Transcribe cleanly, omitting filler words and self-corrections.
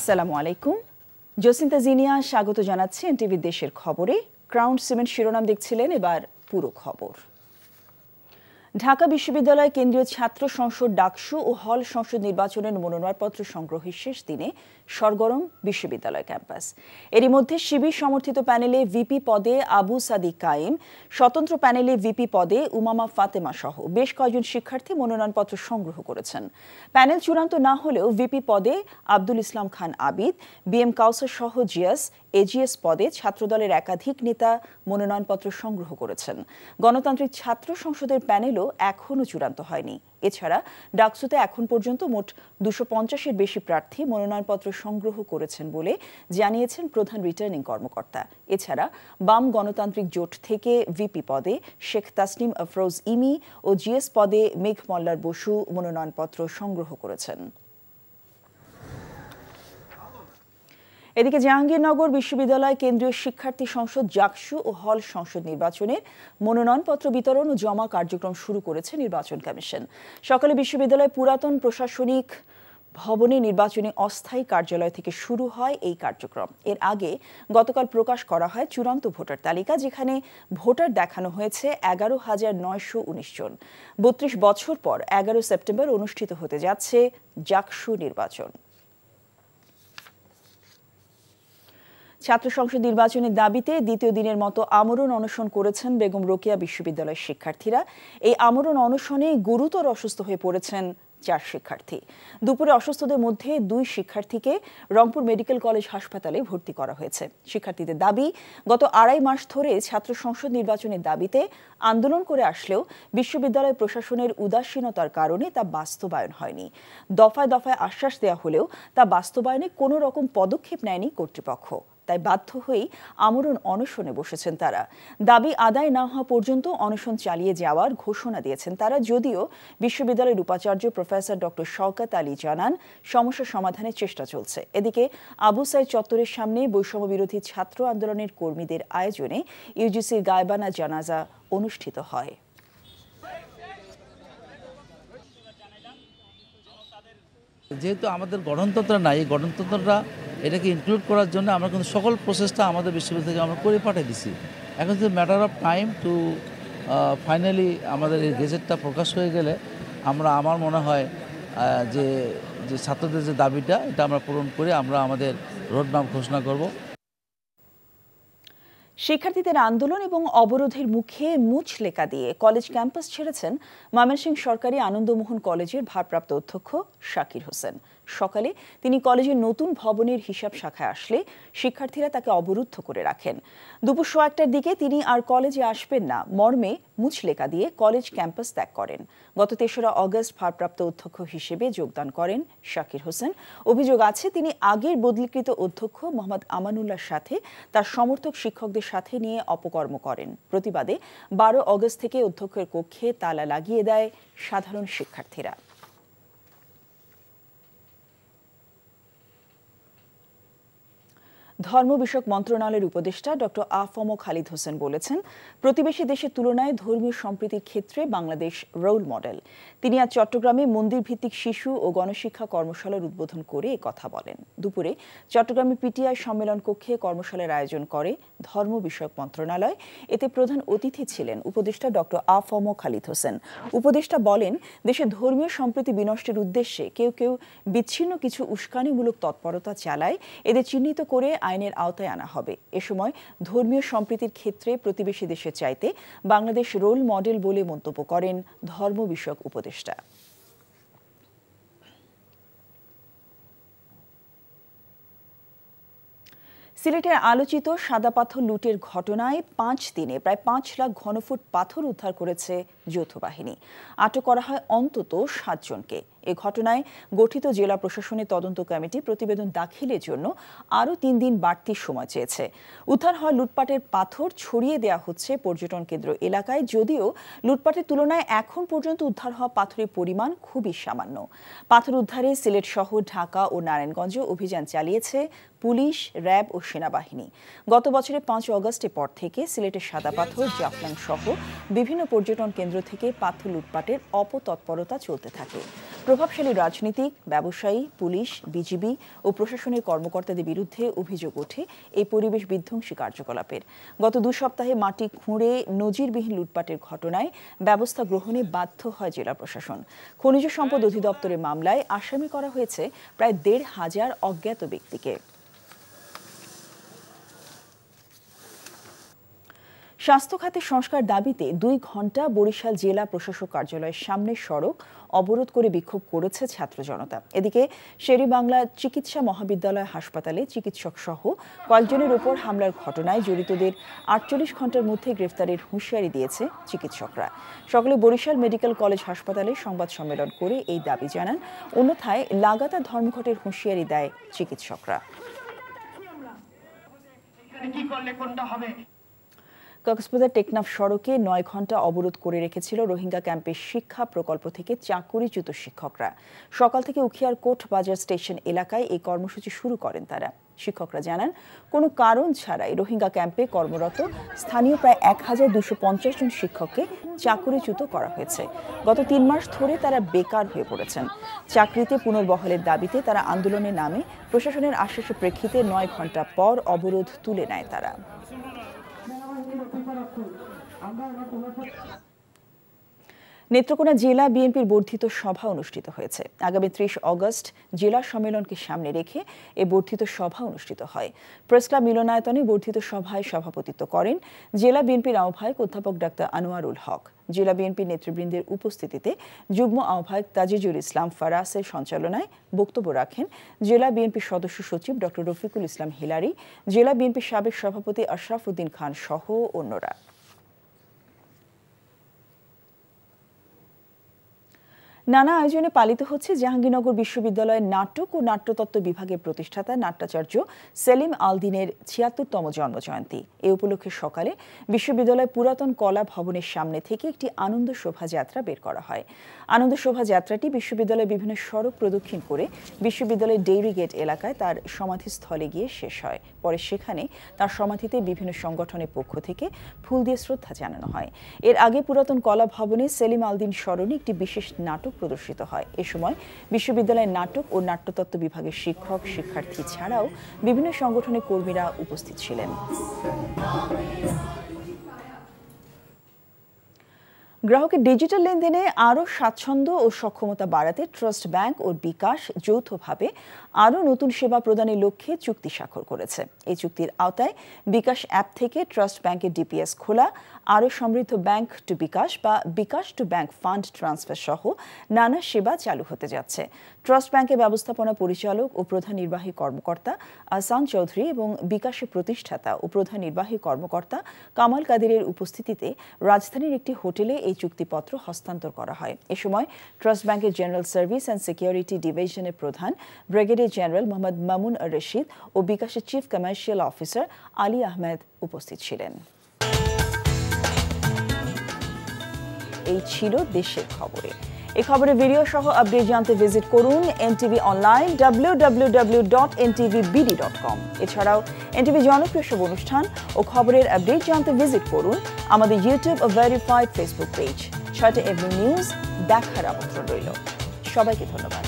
আসসালামু আলাইকুম। জসিন্তা জিনিয়া স্বাগত জানাচ্ছি এনটিভি দেশের খবরে। ক্রাউন সিমেন্ট শিরোনাম দেখছিলেন, এবার পুরো খবর। ঢাকা বিশ্ববিদ্যালয় কেন্দ্রীয় ছাত্র সংসদ ডাকসু ও হল সংসদ নির্বাচনের মনোনয়নপত্র সংগ্রহের শেষ দিনে সরগরম বিশ্ববিদ্যালয় ক্যাম্পাস। এরই মধ্যে শিবির সমর্থিত প্যানেলে ভিপি পদে আবু সাদিক কায়েম, স্বতন্ত্র প্যানেলে ভিপি পদে উমামা ফাতেমা সহ বেশ কয়েকজন শিক্ষার্থী মনোনয়নপত্র সংগ্রহ করেছেন। প্যানেল চূড়ান্ত না হলেও ভিপি পদে আব্দুল ইসলাম খান আবিদ, বিএম কাউসার সহ জিয়াস, এজিএস পদে ছাত্রদলের একাধিক নেতা মনোনয়নপত্র সংগ্রহ করেছেন। গণতান্ত্রিক ছাত্র সংসদের প্যানেলও এখনও চূড়ান্ত হয়নি। এছাড়া ডাকসুতে এখন পর্যন্ত মোট 250-এর বেশি প্রার্থী মনোনয়নপত্র সংগ্রহ করেছেন বলে জানিয়েছেন প্রধান রিটার্নিং কর্মকর্তা। এছাড়া বাম গণতান্ত্রিক জোট থেকে ভিপি পদে শেখ তাসনিম আফরোজ ইমি ও জিএস পদে মেঘ মল্লার বসু মনোনয়নপত্র সংগ্রহ করেছেন। এদিকে জাহাঙ্গীরনগর বিশ্ববিদ্যালয় কেন্দ্রীয় শিক্ষার্থী সংসদ জাকসু ও হল সংসদ নির্বাচনের মনোনয়নপত্র বিতরণ ও জমা কার্যক্রম শুরু করেছে নির্বাচন কমিশন। সকালে বিশ্ববিদ্যালয় পুরাতন প্রশাসনিক ভবনে নির্বাচনী অস্থায়ী কার্যালয় থেকে শুরু হয় এই কার্যক্রম। এর আগে গতকাল প্রকাশ করা হয় চূড়ান্ত ভোটার তালিকা, যেখানে ভোটার দেখানো হয়েছে 11,919 জন। 32 বছর পর 11 সেপ্টেম্বর অনুষ্ঠিত হতে যাচ্ছে জাকসু নির্বাচন। ছাত্র সংসদ নির্বাচনের দাবিতে দ্বিতীয় দিনের মতো আমরণ অনশন করেছেন বেগম রোকেয়া বিশ্ববিদ্যালয়ের শিক্ষার্থীরা। এই আমরণ অনশনে গুরুতর অসুস্থ হয়ে পড়েছেন 4 শিক্ষার্থী। দুপুরে অসুস্থদের মধ্যে 2 শিক্ষার্থীকে রংপুর মেডিকেল কলেজ হাসপাতালে ভর্তি করা হয়েছে। শিক্ষার্থীদের দাবি, গত 2.5 মাস ধরে ছাত্র সংসদ নির্বাচনের দাবিতে আন্দোলন করে আসলেও বিশ্ববিদ্যালয় প্রশাসনের উদাসীনতার কারণে তা বাস্তবায়ন হয়নি। দফায় দফায় আশ্বাস দেওয়া হলেও তা বাস্তবায়নে কোনো রকম পদক্ষেপ নেয়নি কর্তৃপক্ষ। তাই বাধ্য হয়েই আমরণ অনশনে বসেছেন তারা। দাবি আদায় না হওয়া পর্যন্ত অনশন চালিয়ে যাওয়ার ঘোষণা দিয়েছেন তারা, যদিও বিশ্ববিদ্যালয়ের উপাচার্য প্রফেসর ডক্টর শওকত আলী জানান সমস্যা সমাধানের চেষ্টা চলছে। এদিকে আবু সাইদ চত্বরের সামনে বৈষম্য বিরোধী ছাত্র আন্দোলনের কর্মীদের আয়োজনে ইউজিসির গায়বানা জানাজা অনুষ্ঠিত হয়। যেহেতু আমাদের গণতন্ত্র নাই, গণতন্ত্রটা এটাকে ইনক্লুড করার জন্য আমরা কিন্তু সকল প্রসেসটা আমাদের বিশ্ববিদ্যালয় থেকে আমরা করে পাঠিয়ে দিছি। এখন যে matter of time to finally আমাদের এই গেজেটটা প্রকাশ হয়ে গেলে আমার মনে হয় যে ছাত্রদের যে দাবিটা এটা আমরা পূরণ করে আমরা আমাদের রোডম্যাপ ঘোষণা করব। শিক্ষার্থীদের আন্দোলন এবং অবরোধের মুখে মুচলেকা দিয়ে কলেজ ক্যাম্পাস ছেড়েছেন ময়মনসিংহ সরকারি আনন্দমোহন কলেজের ভারপ্রাপ্ত অধ্যক্ষ শাকির হোসেন। সকালে তিনি কলেজের নতুন ভবনের হিসাব শাখায় আসলে শিক্ষার্থীরা তাকে অবরুদ্ধ করে রাখেন। দুপুর 1টার দিকে তিনি আর কলেজে আসবেন না মর্মে মুচলেকা দিয়ে কলেজ ক্যাম্পাস ত্যাগ করেন। গত 3রা অগস্ট ভারপ্রাপ্ত অধ্যক্ষ হিসেবে যোগদান করেন শাকির হোসেন। অভিযোগ আছে তিনি আগের বদলিকৃত অধ্যক্ষ মোহাম্মদ আমানুল্লাহর সাথে তার সমর্থক শিক্ষকদের সাথে নিয়ে অপকর্ম করেন। প্রতিবাদে 12 অগস্ট থেকে অধ্যক্ষের কক্ষে তালা লাগিয়ে দেয় সাধারণ শিক্ষার্থীরা। ধর্ম বিষয়ক মন্ত্রণালয়ের উপদেষ্টা ডক্টর আফম খালিদ হোসেন বলেছেন, প্রতিবেশী দেশের তুলনায় ধর্মীয় সম্প্রীতির ক্ষেত্রে বাংলাদেশ রোল মডেল। তিনি আজ চট্টগ্রামে মন্দির ভিত্তিক শিশু ও গণশিক্ষা কর্মশালার উদ্বোধন করে কথা বলেন। দুপুরে চট্টগ্রামে পিটিআই সম্মেলন কক্ষে কর্মশালার আয়োজন করে ধর্ম বিষয়ক মন্ত্রণালয়। এতে প্রধান অতিথি ছিলেন উপদেষ্টা ডক্টর আফম খালিদ হোসেন। উপদেষ্টা বলেন, দেশে ধর্মীয় সম্প্রীতি বিনষ্টের উদ্দেশ্যে কেউ কেউ বিচ্ছিন্ন কিছু উস্কানিমূলক তৎপরতা চালায়, এদের চিহ্নিত করে আইনের আওতায় আনা হবে। এ সময় ধর্মীয় সম্প্রীতির ক্ষেত্রে প্রতিবেশী দেশের চাইতে বাংলাদেশ রোল মডেল বলে মন্তব্য করেন ধর্ম বিষয়ক উপদেষ্টা। সিলেটের আলোচিত সাদা পাথর লুটের ঘটনায় 5 দিনে প্রায় 5 লাখ ঘনফুট পাথর উদ্ধার করেছে যৌথ বাহিনী। আটক করা হয় অন্তত 7 জনকে। এ ঘটনায় গঠিত জেলা প্রশাসনের তদন্ত কমিটি প্রতিবেদন দাখিলের জন্য আরও 3 দিন বাড়তি সময় চেয়েছে। উদ্ধার হওয়া লুটপাটের পাথর ছড়িয়ে দেওয়া হচ্ছে পর্যটন কেন্দ্র এলাকায়, যদিও লুটপাটের তুলনায় এখন পর্যন্ত উদ্ধার হওয়া পাথরের পরিমাণ খুবই সামান্য। পাথর উদ্ধারে সিলেট শহর, ঢাকা ও নারায়ণগঞ্জে অভিযান চালিয়েছে পুলিশ, র্যাব ও সেনাবাহিনী। গত বছরের 5 অগস্টের পর থেকে সিলেটের সাদা পাথর, জাফলং সহ বিভিন্ন পর্যটন কেন্দ্র থেকে পাথর লুটপাটের অপতৎপরতা চলতে থাকে। প্রভাবশালী রাজনীতিক, ব্যবসায়ী, পুলিশ, বিজিবি ও প্রশাসনের কর্মকর্তাদের বিরুদ্ধে অভিযোগ ওঠে এই পরিবেশ বিধ্বংসী কার্যকলাপের। গত 2 সপ্তাহে মাটি খুঁড়ে নজিরবিহীন লুটপাটের ঘটনায় ব্যবস্থা গ্রহণে বাধ্য হয় জেলা প্রশাসন। খনিজ সম্পদ অধিদপ্তরের মামলায় আসামি করা হয়েছে প্রায় 1,500 অজ্ঞাত ব্যক্তিকে। স্বাস্থ্য খাতে সংস্কার দাবিতে 2 ঘণ্টা বরিশাল জেলা প্রশাসক কার্যালয়ের সামনের সড়ক অবরোধ করে বিক্ষোভ করেছে ছাত্র জনতা। এদিকে শেরেবাংলা চিকিৎসা মহাবিদ্যালয় হাসপাতালে চিকিৎসক সহ কয়েকজনের উপর হামলার ঘটনায় জড়িতদের 48 ঘণ্টার মধ্যে গ্রেফতারের হুঁশিয়ারি দিয়েছে চিকিৎসকরা। সকালে বরিশাল মেডিকেল কলেজ হাসপাতালে সংবাদ সম্মেলন করে এই দাবি জানান। অন্যথায় লাগাতার ধর্মঘটের হুঁশিয়ারি দেয় চিকিৎসকরা। কক্সবাজার টেকনাফ সড়কে 9 ঘণ্টা অবরোধ করে রেখেছিল রোহিঙ্গা ক্যাম্পের শিক্ষা প্রকল্প থেকে চাকুরিচ্যুত শিক্ষকরা। সকাল থেকে উখিয়ার কোট বাজার স্টেশন এলাকায় এই কর্মসূচি শুরু করেন তারা। শিক্ষকরা জানান, কোনো কারণ ছাড়াই রোহিঙ্গা ক্যাম্পে কর্মরত স্থানীয় প্রায় 1250 জন শিক্ষককে চাকুরিচ্যুত করা হয়েছে। গত 3 মাস ধরে তারা বেকার হয়ে পড়েছেন। চাকরিতে পুনর্বহালের দাবিতে তারা আন্দোলনে নামে। প্রশাসনের আশ্বাসের প্রেক্ষিতে 9 ঘণ্টা পর অবরোধ তুলে নেয় তারা। নেত্রকোনা জেলা বিএনপির বর্ধিত সভা অনুষ্ঠিত হয়েছে। আগামী 30 অগস্ট জেলা সম্মেলনকে সামনে রেখে এ বর্ধিত সভা অনুষ্ঠিত হয়। প্রেসক্লাব মিলনায়তনে বর্ধিত সভায় সভাপতিত্ব করেন জেলা বিএনপির আহ্বায়ক অধ্যাপক ডাক্তার আনোয়ারুল হক। জেলা বিএনপির নেতৃবৃন্দের উপস্থিতিতে যুগ্ম আহ্বায়ক তাজিজুল ইসলাম ফারাসের সঞ্চালনায় বক্তব্য রাখেন জেলা বিএনপির সদস্য সচিব ডক্টর রফিকুল ইসলাম হিলারি, জেলা বিএনপির সাবেক সভাপতি আশরাফ উদ্দিন খান সহ অন্যরা। নানা আয়োজনে পালিত হচ্ছে জাহাঙ্গীরনগর বিশ্ববিদ্যালয়ের নাটক ও নাট্যতত্ত্ব বিভাগের প্রতিষ্ঠাতা নাট্যাচার্য সেলিম আলদিনের 76তম জন্মজয়ন্তী। এ উপলক্ষে সকালে বিশ্ববিদ্যালয় পুরাতন কলা ভবনের সামনে থেকে একটি আনন্দ শোভাযাত্রা বের করা হয়। আনন্দ শোভাযাত্রাটি বিশ্ববিদ্যালয়ের বিভিন্ন সড়ক প্রদক্ষিণ করে বিশ্ববিদ্যালয়ের ডেইরি গেট এলাকায় তার সমাধিস্থলে গিয়ে শেষ হয়। পরে সেখানে তার সমাধিতে বিভিন্ন সংগঠনের পক্ষ থেকে ফুল দিয়ে শ্রদ্ধা জানানো হয়। এর আগে পুরাতন কলা ভবনে সেলিম আলদিন স্মরণে একটি বিশেষ নাটক প্রদর্শিত হয়। এ সময় বিশ্ববিদ্যালয়ের নাটক ও নাট্যতত্ত্ব বিভাগের শিক্ষক, শিক্ষার্থী ছাড়াও বিভিন্ন সংগঠনের কর্মীরা উপস্থিত ছিলেন। গ্রাহকের ডিজিটাল লেনদেনে আরও স্বাচ্ছন্দ্য ও সক্ষমতা বাড়াতে ট্রাস্ট ব্যাংক ও বিকাশ যৌথভাবে আরও নতুন সেবা প্রদানের লক্ষ্যে চুক্তি স্বাক্ষর করেছে। এই চুক্তির আওতায় বিকাশ অ্যাপ থেকে ট্রাস্ট ব্যাংকের ডিপিএস খোলা, আরও সমৃদ্ধ ব্যাংক টু বিকাশ বা বিকাশ টু ব্যাংক ফান্ড ট্রান্সফার সহ নানা সেবা চালু হতে যাচ্ছে। ট্রাস্ট ব্যাংকের ব্যবস্থাপনা পরিচালক ও প্রধান নির্বাহী কর্মকর্তা আহসান চৌধুরী এবং বিকাশের প্রতিষ্ঠাতা ও প্রধান নির্বাহী কর্মকর্তা কামাল কাদেরের উপস্থিতিতে রাজধানীর একটি হোটেলে এই চুক্তিপত্র হস্তান্তর করা হয়। এ সময় ট্রাস্ট ব্যাংকের জেনারেল সার্ভিস অ্যান্ড সিকিউরিটি ডিভিশনের প্রধান ব্রিগেডিয়ার জেনারেল মোহাম্মদ মামুন রশিদ ও বিকাশের chief commercial officer Ali Ahmed উপস্থিত ছিলেন। এই ছিল দেশের খবরে। এই খবরের ভিডিও সহ আপডেট জানতে ভিজিট করুন এনটিভি অনলাইন www.ntvbd.com। এছাড়াও এনটিভি জনপ্রিয় সব অনুষ্ঠান ও খবরের আপডেট জানতে ভিজিট করুন আমাদের ইউটিউব ও ভেরিফাইড ফেসবুক পেজ। 6টা এভরি নিউজ দেখার আমন্ত্রণ রইল। সবাইকে ধন্যবাদ।